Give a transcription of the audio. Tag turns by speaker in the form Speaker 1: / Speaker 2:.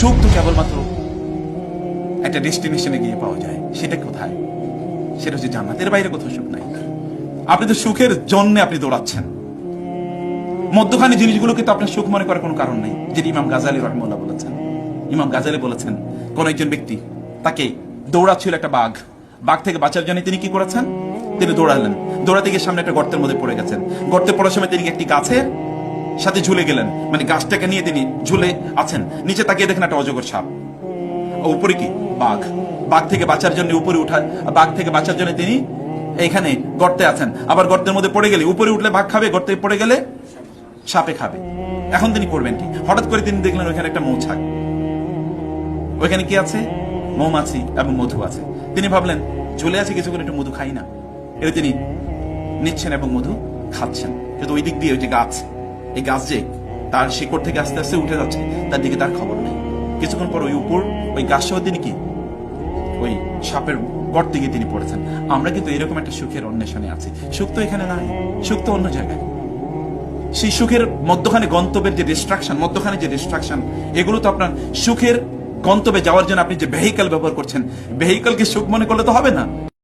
Speaker 1: সুখ তো কেবলমাত্র একটা ডেস্টিনেশনে গিয়ে পাওয়া যায়। সেটা কোথায়? সেটা হচ্ছে জান্নাতের বাইরে কোথাও সুখ নাই। আপনি তো সুখের জন্য আপনি দৌড়াচ্ছেন, মধ্যখানে জিনিসগুলোকে তো আপনার সুখ মনে করার কোনো কারণ নেই। যেটি ইমাম গাজালি রহমাল্লাহ বলেছেন। ইমাম গাজালি বলেছেন, কোন একজন ব্যক্তি তাকে দৌড়াচ্ছিল একটা বাঘ, বাঘ থেকে বাঁচার জন্য তিনি কি করেছেন? তিনি দৌড়ালেন, দৌড়াতে গিয়ে সামনে একটা গর্তের মধ্যে পড়ে গেছেন। গর্তে পড়ার সময় তিনি একটি গাছের সাথে ঝুলে গেলেন, মানে গাছটাকে নিয়ে তিনি ঝুলে আছেন। নিচে তাকিয়ে দেখেন একটা অজগর সাপ, উপরে কি বাঘ। বাঘ থেকে বাঁচার জন্য উপরে উঠা, বাঘ থেকে বাঁচার জন্য তিনি এইখানে গর্তে আছেন। আবার গর্তের মধ্যে পড়ে গেলে উপরে উঠলে বাঘ খাবে, গর্তে পড়ে গেলে সাপে খাবে। এখন তিনি করবেন কি? হঠাৎ করে তিনি দেখলেন ওইখানে একটা মৌছাক, ওইখানে কি আছে? মৌমাছি এবং মধু আছে। তিনি ভাবলেন ঝুলে আছে, কিছুক্ষণ একটু মধু খাই না। এটা তিনি নিচ্ছেন এবং মধু খাচ্ছেন। কিন্তু ওই দিক দিয়ে ওই যে গাছ, এই গাছ যে তার শিকড় থেকে আস্তে আস্তে উঠে যাচ্ছে, তার দিকে তার খবর নেই। কিছুক্ষণ পর ওই উপর ওই গাছ সহ তিনি কি ওই সাপের গর্তে গিয়ে তিনি পড়েছেন। আমরা কিন্তু এরকম একটা সুখের অন্বেষণে আছি। সুখ তো এখানে নাই, সুখ তো অন্য জায়গায়। সেই সুখের মধ্যখানে গন্তব্যের যে ডিস্ট্রাকশন, মধ্যখানে যে ডিস্ট্রাকশন, এগুলো তো আপনার সুখের গন্তব্যে যাওয়ার জন্য আপনি যে ভেহিকল ব্যবহার করছেন, ভেহিকলকে সুখ মনে করলে তো হবে না।